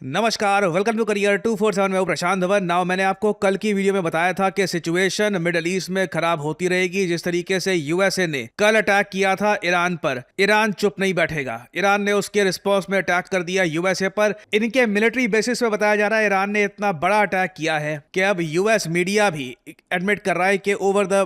नमस्कार, welcome to career 247 में हूं प्रशांत धवन। नाउ मैंने आपको कल की वीडियो में बताया था कि सिचुएशन मिडिल ईस्ट में खराब होती रहेगी। जिस तरीके से यूएसए ने कल अटैक किया था ईरान पर, ईरान चुप नहीं बैठेगा। ईरान ने उसके रिस्पॉन्स में अटैक कर दिया यूएसए पर। इनके मिलिट्री बेसिस पे बताया जा रहा है ईरान ने इतना बड़ा अटैक किया है कि अब यूएस मीडिया भी एडमिट कर रहा है कि over the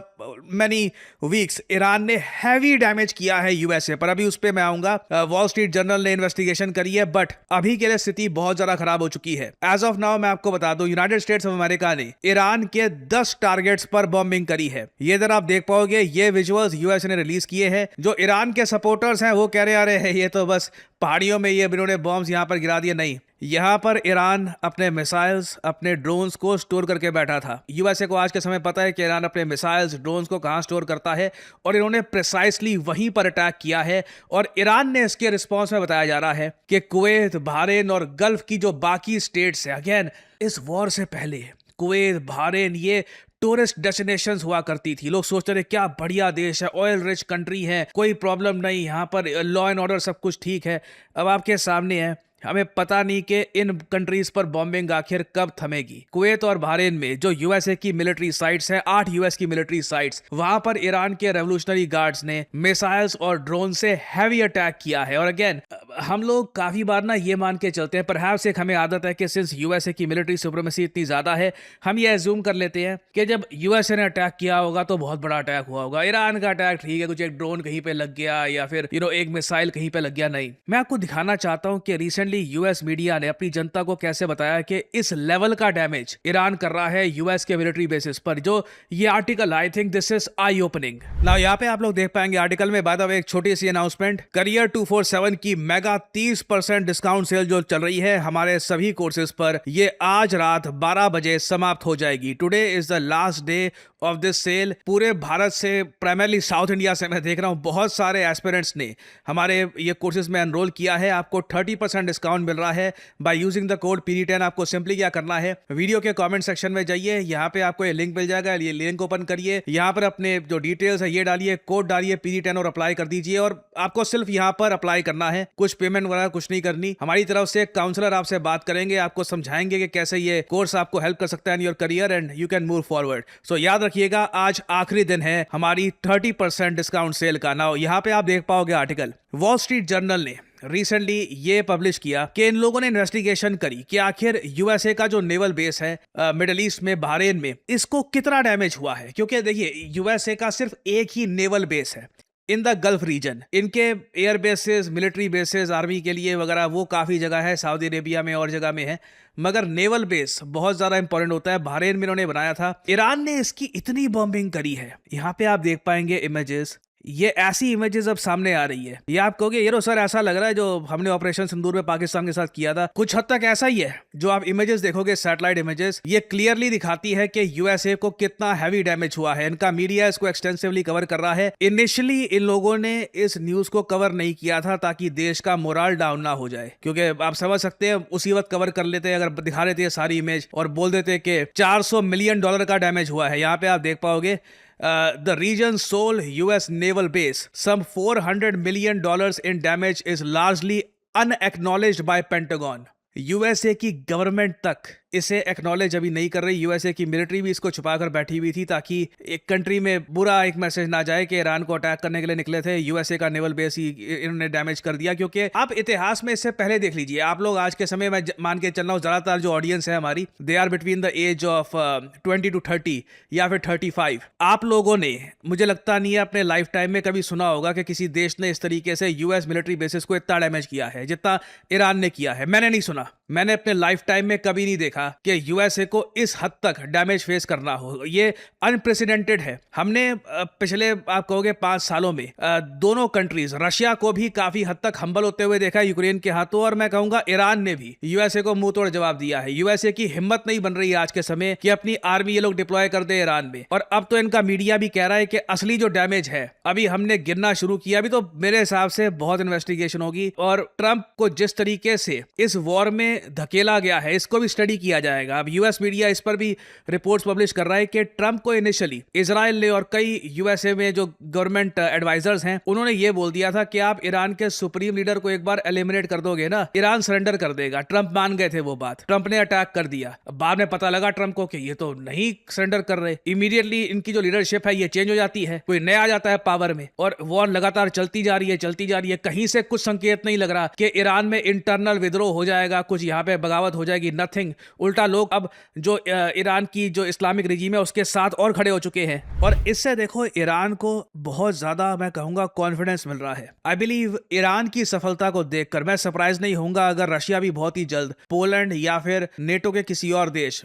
many weeks Iran ने हैवी डैमेज किया है यूएसए पर। अभी उस पर मैं आऊंगा। वॉल स्ट्रीट जर्नल ने इन्वेस्टिगेशन करी है, बट अभी के लिए स्थिति बहुत ज्यादा खराब हो चुकी है। एज ऑफ नाउ मैं आपको बता दूं, यूनाइटेड स्टेट्स ऑफ अमेरिका ने ईरान के 10 टारगेट्स पर बॉम्बिंग करी है। ये इधर आप देख पाओगे, ये विजुअल्स यूएस ने रिलीज किए हैं। जो ईरान के सपोर्टर्स हैं वो कह रहे आ रहे हैं ये तो बस पहाड़ियों में ये इन्होंने बॉम्ब्स यहां पर गिरा दिए। नहीं, यहां पर ईरान अपने मिसाइल्स, अपने ड्रोन्स को स्टोर करके बैठा था। यूएसए को आज के समय पता है कि ईरान अपने मिसाइल्स, ड्रोन्स को कहां स्टोर करता है, और इन्होंने प्रिसाइसली वहीं पर अटैक किया है। और ईरान ने इसके रिस्पॉन्स में बताया जा रहा है कि कुवैत, बहरीन और गल्फ की जो बाकी स्टेट्स है, अगेन इस वॉर से पहले कुवैत, बहरीन ये टूरिस्ट डेस्टिनेशंस हुआ करती थी। लोग सोचते रहे क्या बढ़िया देश है, ऑयल रिच कंट्री है, कोई प्रॉब्लम नहीं, यहाँ पर लॉ एंड ऑर्डर सब कुछ ठीक है। अब आपके सामने है, हमें पता नहीं कि इन कंट्रीज पर बॉम्बिंग आखिर कब थमेगी। कुवैत और बहरीन में जो यूएसए की मिलिट्री साइट्स हैं, 8 यूएस की मिलिट्री साइट्स, वहां पर ईरान के रेवोल्यूशनरी गार्ड्स ने मिसाइल्स और ड्रोन से हैवी अटैक किया है। और अगेन हम लोग काफी बार ना ये मान के चलते हैं, परहैप्स एक हमें आदत है कि सिंस यूएसए की मिलिट्री सुप्रीमेसी इतनी ज्यादा है, हम ये एज्यूम कर लेते हैं कि जब यूएसए ने अटैक किया होगा तो बहुत बड़ा अटैक हुआ होगा। ईरान का अटैक ठीक है, कुछ एक ड्रोन कहीं पे लग गया या फिर एक मिसाइल कहीं पे लग गया। नहीं, मैं आपको दिखाना चाहता हूं कि रिसेंटली यूएस मीडिया ने अपनी जनता को कैसे बताया कि इस लेवल का डैमेज ईरान कर रहा है यूएस के मिलिट्री बेसिस पर। जो ये article, I think this is I opening. Now यहाँ पे आप लोग देख पाएंगे आर्टिकल में, बाय द वे एक छोटी सी अनाउंसमेंट, करियर 247 की मेगा 30% डिस्काउंट सेल जो चल रही है हमारे सभी कोर्सेज पर, ये आज रात 12 बजे समाप्त हो जाएगी। Today is the last day of this sale. पूरे भारत से, प्राइमरली साउथ इंडिया से मैं देख रहा हूं बहुत सारे एस्पिरेंट्स ने हमारे ये कोर्सेज में एनरोल किया है। आपको 30% डिस्काउंट मिल रहा है by using the code PD10। आपको सिंपली क्या करना है, वीडियो के कमेंट सेक्शन में जाइए, यहाँ पे आपको ये लिंक मिल जाएगा, ये लिंक ओपन करिए, यहाँ पर अपने जो डिटेल्स है ये डालिए, कोड डालिए PD10 और अप्लाई कर दीजिए। और आपको सिर्फ यहाँ पर अप्लाई करना है, कुछ पेमेंट वगैरह कुछ नहीं करनी। हमारी तरफ से काउंसलर आपसे बात करेंगे, आपको समझाएंगे कि कैसे ये कोर्स आपको हेल्प कर सकता है in your career and you can move forward. So याद रखिएगा, आज आखिरी दिन है हमारी 30% डिस्काउंट सेल का। नाउ यहाँ पे आप देख पाओगे आर्टिकल, वॉल स्ट्रीट जर्नल ने रिसेंटली ये पब्लिश किया कि इन लोगों ने इन्वेस्टिगेशन करी कि आखिर यूएसए का जो नेवल बेस है मिडिल ईस्ट में, बहरीन में, इसको कितना डैमेज हुआ है। क्योंकि देखिए, यूएसए का सिर्फ एक ही नेवल बेस है इन द गल्फ रीजन। इनके air bases, military bases army के लिए वगैरह वो काफ़ी जगह है, सऊदी अरेबिया में और जगह में है, मगर नेवल बेस बहुत ज़्यादा इंपॉर्टेंट होता है। बहरीन में इन्होंने बनाया था। ईरान ने इसकी इतनी बॉम्बिंग करी है, यहाँ पे आप देख पाएंगे इमेजेस, ये ऐसी इमेजेस अब सामने आ रही है। ये आप कहोगे ये तो सर ऐसा लग रहा है जो हमने ऑपरेशन सिंदूर में पाकिस्तान के साथ किया था, कुछ हद तक ऐसा ही है। जो आप इमेजेस देखोगे, सैटेलाइट इमेजेस, ये क्लियरली दिखाती है कि यूएसए को कितना हैवी डैमेज हुआ है। इनका मीडिया इसको एक्सटेंसिवली कवर कर रहा है। इनिशियली इन लोगों ने इस न्यूज को कवर नहीं किया था ताकि देश का मोरल डाउन ना हो जाए, क्योंकि आप समझ सकते हैं उसी वक्त कवर कर लेते, अगर दिखा देते सारी इमेज और बोल देते कि $400 मिलियन का डैमेज हुआ है। यहाँ पे आप देख पाओगे the region's sole US naval base, some $400 million in damage is largely unacknowledged by Pentagon. USA की गवर्नमेंट तक इसे एक्नॉलेज अभी नहीं कर रही। यूएसए की मिलिट्री भी इसको छुपाकर बैठी हुई थी ताकि एक कंट्री में बुरा एक मैसेज ना जाए कि ईरान को अटैक करने के लिए निकले थे, यूएसए का नेवल बेस ही इन्होंने डैमेज कर दिया। क्योंकि आप इतिहास में इससे पहले देख लीजिए, आप लोग आज के समय में मान के चल रहा हूँ, ज्यादातर जो ऑडियंस है हमारी, they are between the age of 20 to 30 या फिर 35। आप लोगों ने, मुझे लगता नहीं है अपने लाइफ टाइम में कभी सुना होगा कि किसी देश ने इस तरीके से यूएस मिलिट्री बेसिस को इतना डैमेज किया है जितना ईरान ने किया है। मैंने नहीं सुना, मैंने अपने लाइफ टाइम में कभी नहीं देखा कि यूएसए को इस हद तक डैमेज फेस करना हो। ये अनप्रेसिडेंटेड है। हमने पिछले, आप कहोगे 5 सालों में, दोनों कंट्रीज, रशिया को भी काफी हद तक हम्बल होते हुए देखा है यूक्रेन के हाथों, और मैं कहूंगा ईरान ने भी यूएसए को मुंह तोड़ जवाब दिया है। यूएसए की हिम्मत नहीं बन रही है आज के समय कि अपनी आर्मी ये लोग डिप्लॉय कर दे ईरान में। और अब तो इनका मीडिया भी कह रहा है कि असली जो डैमेज है अभी हमने गिनना शुरू किया। अभी तो मेरे हिसाब से बहुत इन्वेस्टिगेशन होगी। और ट्रंप को जिस तरीके से इस वॉर में में धकेला गया है, इसको भी स्टडी किया जाएगा। अब यूएस मीडिया इस पर भी रिपोर्ट्स पब्लिश कर रहा है कि ट्रंप को इनिशियली इजराइल ने और कई यूएसए में जो गवर्नमेंट एडवाइजर्स हैं उन्होंने ये बोल दिया था कि आप ईरान के सुप्रीम लीडर को एक बार एलिमिनेट कर दोगे ना, ईरान सरेंडर कर देगा। ट्रंप मान गए थे वो बात, ट्रंप ने अटैक कर दिया। बाद में पता लगा ट्रंप को कि ये तो नहीं सरेंडर कर रहे। इमीडिएटली इनकी जो लीडरशिप है ये चेंज हो जाती है, कोई नया आ जाता है पावर में और वॉर लगातार चलती जा रही है। कहीं से कुछ संकेत नहीं लग रहा कि ईरान में इंटरनल विद्रोह हो जाएगा, कुछ यहाँ पे बगावत हो जाएगी, नथिंग। उल्टा लोग अब जो ईरान की जो इस्लामिक रिजीम है उसके साथ और खड़े हो चुके हैं और इससे देखो ईरान को बहुत ज्यादा मैं कहूंगा कॉन्फिडेंस मिल रहा है। आई बिलीव ईरान की सफलता को देखकर मैं सरप्राइज नहीं होऊंगा अगर रशिया भी बहुत ही जल्द पोलैंड या फिर नेटो के किसी और देश,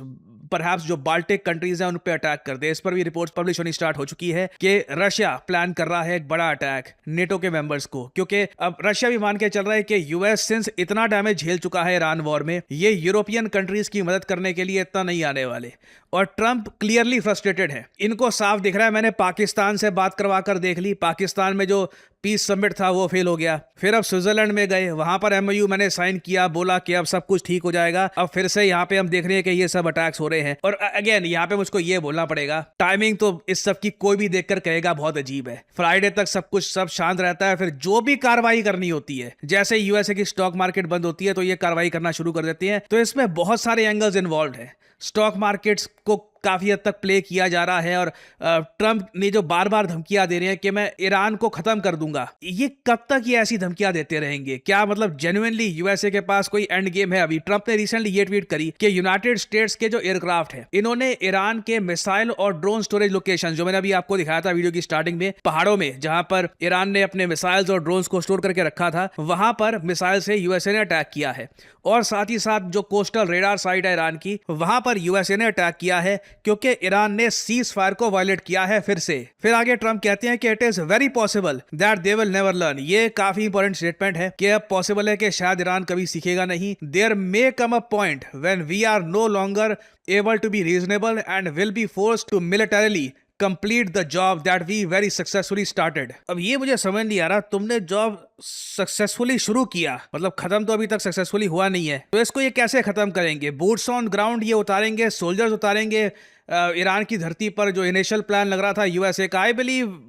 परहैप्स जो बाल्टिक कंट्रीज हैं उन पे अटैक कर दे। इस पर भी रिपोर्ट्स पब्लिश होनी स्टार्ट हो चुकी है कि रशिया प्लान कर रहा है एक बड़ा अटैक नेटो के मेंबर्स को, क्योंकि अब रशिया भी मान के चल रहा है कि यूएस सिंस इतना डैमेज झेल चुका है ईरान वॉर में, ये यूरोपियन कंट्रीज की मदद करने के लिए इतना नहीं आने वाले। और ट्रंप क्लियरली फ्रस्ट्रेटेड है, इनको साफ दिख रहा है। मैंने पाकिस्तान से बात करवा कर देख ली, पाकिस्तान में जो पीस समिट था वो फेल हो गया। फिर अब स्विट्जरलैंड में गए, वहां पर एमओयू मैंने साइन किया, बोला कि अब सब कुछ ठीक हो जाएगा। अब फिर से यहाँ पे हम देख रहे हैं कि ये सब अटैक्स हो रहे हैं। और अगेन यहाँ पे मुझको ये बोलना पड़ेगा, टाइमिंग तो इस सब की कोई भी देखकर कहेगा बहुत अजीब है। फ्राइडे तक सब शांत रहता है, फिर जो भी कार्रवाई करनी होती है, जैसे यूएसए की स्टॉक मार्केट बंद होती है तो ये कार्रवाई करना शुरू कर देती है। तो इसमें बहुत सारे एंगल्स इन्वॉल्व है। स्टॉक मार्केट्स को काफी हद तक प्ले किया जा रहा है और ट्रंप ने जो बार बार धमकियां दे रहे हैं कि मैं ईरान को खत्म कर दूंगा, ये कब तक ये ऐसी धमकियां देते रहेंगे? क्या मतलब जेन्युइनली यूएसए के पास कोई एंड गेम है? अभी ट्रंप ने रिसेंटली ये ट्वीट करी कि यूनाइटेड स्टेट्स के जो एयरक्राफ्ट है इन्होंने ईरान के मिसाइल और ड्रोन स्टोरेज लोकेशन, जो मैंने अभी आपको दिखाया था वीडियो की स्टार्टिंग में, पहाड़ों में जहां पर ईरान ने अपने मिसाइल्स और ड्रोन्स को स्टोर करके रखा था, वहां पर मिसाइल से यूएसए ने अटैक किया है। और साथ ही साथ जो कोस्टल रेडार साइट है ईरान की, वहां पर यूएसए ने अटैक किया है क्योंकि ईरान ने सीज फायर को वायलेट किया है फिर से। फिर आगे ट्रंप कहते हैं कि it is very possible that they will never learn. ये काफी इंपॉर्टेंट स्टेटमेंट है कि अब पॉसिबल है कि शायद ईरान कभी सीखेगा नहीं। There may come a point when we are no longer able to be reasonable and will be forced to militarily complete the job that we very successfully started. अब ये मुझे समझ नहीं आ रहा, तुमने जॉब सक्सेसफुली शुरू किया, मतलब खत्म तो अभी तक सक्सेसफुली हुआ नहीं है, तो इसको ये कैसे खत्म करेंगे? बूट्स ऑन ग्राउंड ये उतारेंगे, सोल्जर्स उतारेंगे ईरान की धरती पर, जो इनिशियल प्लान लग रहा था यूएसए का। आई बिलीव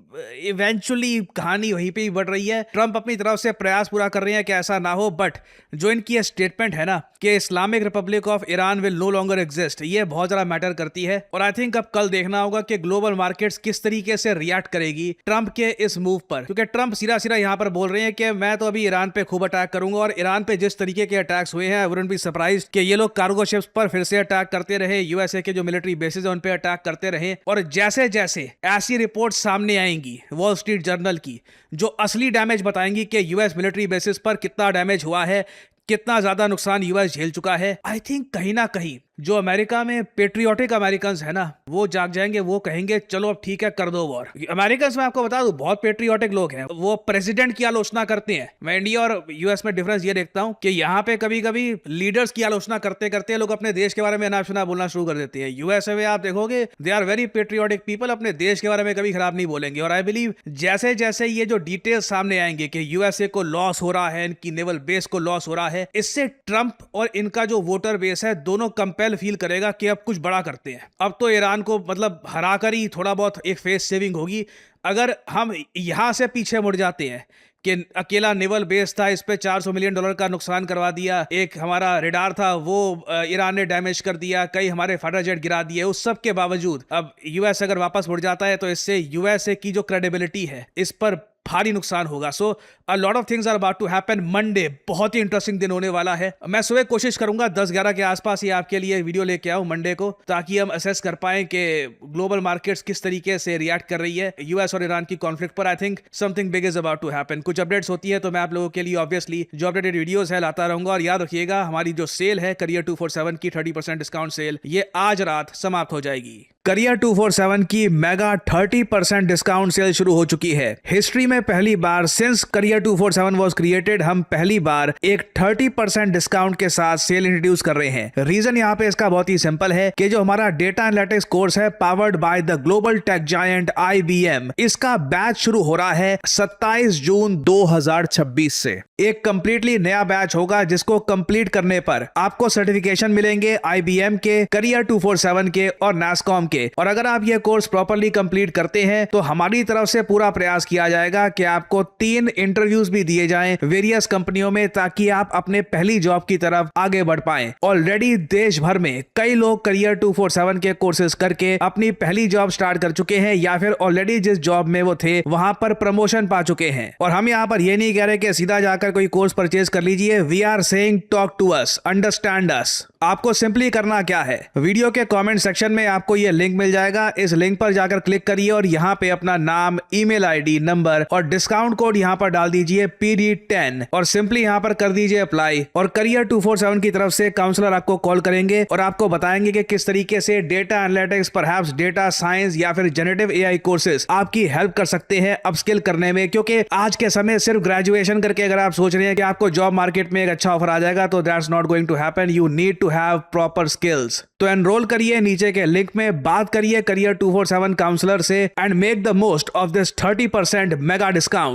इवेंचुअली कहानी वहीं पे ही बढ़ रही है। ट्रंप अपनी तरफ से प्रयास पूरा कर रहे हैं कि ऐसा ना हो, बट जो इनकी स्टेटमेंट है ना कि Islamic republic of Iran will no longer exist, ये बहुत ज्यादा मैटर करती है। और आई थिंक अब कल देखना होगा कि ग्लोबल मार्केट्स किस तरीके से रिएक्ट करेगी ट्रंप के इस मूव पर, क्योंकि ट्रंप सीधा सीधा यहाँ पर बोल रहे हैं कि मैं तो अभी ईरान पे खूब अटैक करूंगा। और ईरान पे जिस तरीके के अटैक्स हुए हैं, आई वुडंट बी सरप्राइज्ड कि ये लोग कार्गो शिप्स पर फिर से अटैक करते रहे, यूएसए के जो मिलिट्री बेसिस है उन पे अटैक करते रहे। और जैसे जैसे ऐसी रिपोर्ट सामने आएंगी वॉल स्ट्रीट जर्नल की, जो असली डैमेज बताएंगी कि यूएस मिलिट्री बेसिस पर कितना डैमेज हुआ है, कितना ज्यादा नुकसान यूएस झेल चुका है, आई थिंक कहीं ना कहीं जो अमेरिका में पेट्रियोटिक अमेरिकन है ना, वो जाग जाएंगे, वो कहेंगे चलो अब ठीक है कर दो वॉर। अमेरिकन मैं आपको बता दूं बहुत पेट्रियोटिक लोग हैं, वो प्रेसिडेंट की आलोचना करते हैं। मैं इंडिया और यूएस में डिफरेंस ये देखता हूं कि यहाँ पे कभी कभी लीडर्स की आलोचना करते करते लोग अपने देश के बारे में अनाप शनाप बोलना शुरू कर देते हैं। यूएसए में आप देखोगे they are very patriotic people, अपने देश के बारे में कभी खराब नहीं बोलेंगे। और आई बिलीव जैसे जैसे ये जो डिटेल्स सामने आएंगे कि यूएसए को लॉस हो रहा है, इनकी नेवल बेस को लॉस हो रहा है, इससे ट्रंप और इनका जो वोटर बेस है दोनों कंपेल फील करेगा कि अब कुछ बड़ा करते हैं। अब तो ईरान को मतलब हराकर ही थोड़ा बहुत एक फेस सेविंग होगी। अगर हम यहां से पीछे मुड़ जाते हैं कि अकेला नेवल बेस था, इस पे $400 मिलियन का नुकसान करवा दिया, एक हमारा रेडार था वो ईरान ने डैमेज कर दिया, कई हमारे फाइटर जेट गिरा दिए, उस सब के बावजूद अब यूएस अगर वापस मुड़ जाता है तो इससे यूएसए की जो क्रेडिबिलिटी है इस पर भारी नुकसान होगा। So a lot of things are about to happen. Monday बहुत ही इंटरेस्टिंग दिन होने वाला है। मैं सुबह कोशिश करूंगा 10-11 के आसपास ये आपके लिए वीडियो लेके आऊं मंडे को, ताकि हम असेस कर पाएं कि ग्लोबल मार्केट्स किस तरीके से रिएक्ट कर रही है यूएस और ईरान की कॉन्फ्लिक्ट पर। I think something big is about to happen. कुछ अपडेट्स होती है तो मैं आप लोगों के लिए ऑब्वियसली जो अपडेटेड वीडियोस है लाता रहूंगा। और याद रखिएगा हमारी जो सेल है करियर 247 की 30% डिस्काउंट सेल, ये आज रात समाप्त हो जाएगी। करियर 247 की मेगा 30% डिस्काउंट सेल शुरू हो चुकी है। हिस्ट्री में पहली बार सिंस करियर 247 वाज क्रिएटेड हम पहली बार एक 30% डिस्काउंट के साथ सेल इंट्रोड्यूस कर रहे हैं। रीजन यहाँ पे इसका बहुत ही सिंपल है कि जो हमारा डेटा एनालिटिक्स कोर्स है powered by the global tech giant IBM, इसका बैच शुरू हो रहा है 27 जून 2026 से। एक कंप्लीटली नया बैच होगा जिसको कंप्लीट करने पर आपको सर्टिफिकेशन मिलेंगे IBM के, करियर 247 के और NASSCOM के। और अगर आप ये कोर्स प्रॉपर्ली कंप्लीट करते हैं तो हमारी तरफ से पूरा प्रयास किया जाएगा कि आपको 3 इंटरव्यूज भी दिए जाएं वेरियस कंपनियों में, ताकि आप अपने पहली जॉब की तरफ आगे बढ़ पाएं। ऑलरेडी देश भर में कई लोग करियर 247 के कोर्सेज करके अपनी पहली जॉब स्टार्ट कर चुके हैं या फिर ऑलरेडी जिस जॉब में वो थे वहां पर प्रमोशन पा चुके हैं। और हम यहाँ पर ये नहीं कह रहे कि सीधा जाकर कोई कोर्स परचेज कर लीजिए। We are saying talk to us, understand us. आपको सिंपली करना क्या है, वीडियो के कमेंट सेक्शन में आपको ये लिंक मिल जाएगा। इस लिंक पर जाकर क्लिक करिए और यहाँ पे अपना नाम, ईमेल आईडी, नंबर और डिस्काउंट कोड यहाँ पर डाल दीजिए PD10 और सिंपली यहाँ पर कर दीजिए अप्लाई। और करियर 247 की तरफ से काउंसलर आपको कॉल करेंगे और आपको बताएंगे कि किस तरीके से data analytics, perhaps data science या फिर जनरेटिव AI कोर्सेज आपकी हेल्प कर सकते हैं अपस्किल करने में। क्योंकि आज के समय सिर्फ ग्रेजुएशन करके अगर आप सोच रहे हैं कि आपको जॉब मार्केट में एक अच्छा ऑफर आ जाएगा तो that's not going to happen. You need to have proper skills. तो एनरोल करिए नीचे के लिंक में, बात करिए करियर 247 काउंसलर से and make the most of this 30% mega discount.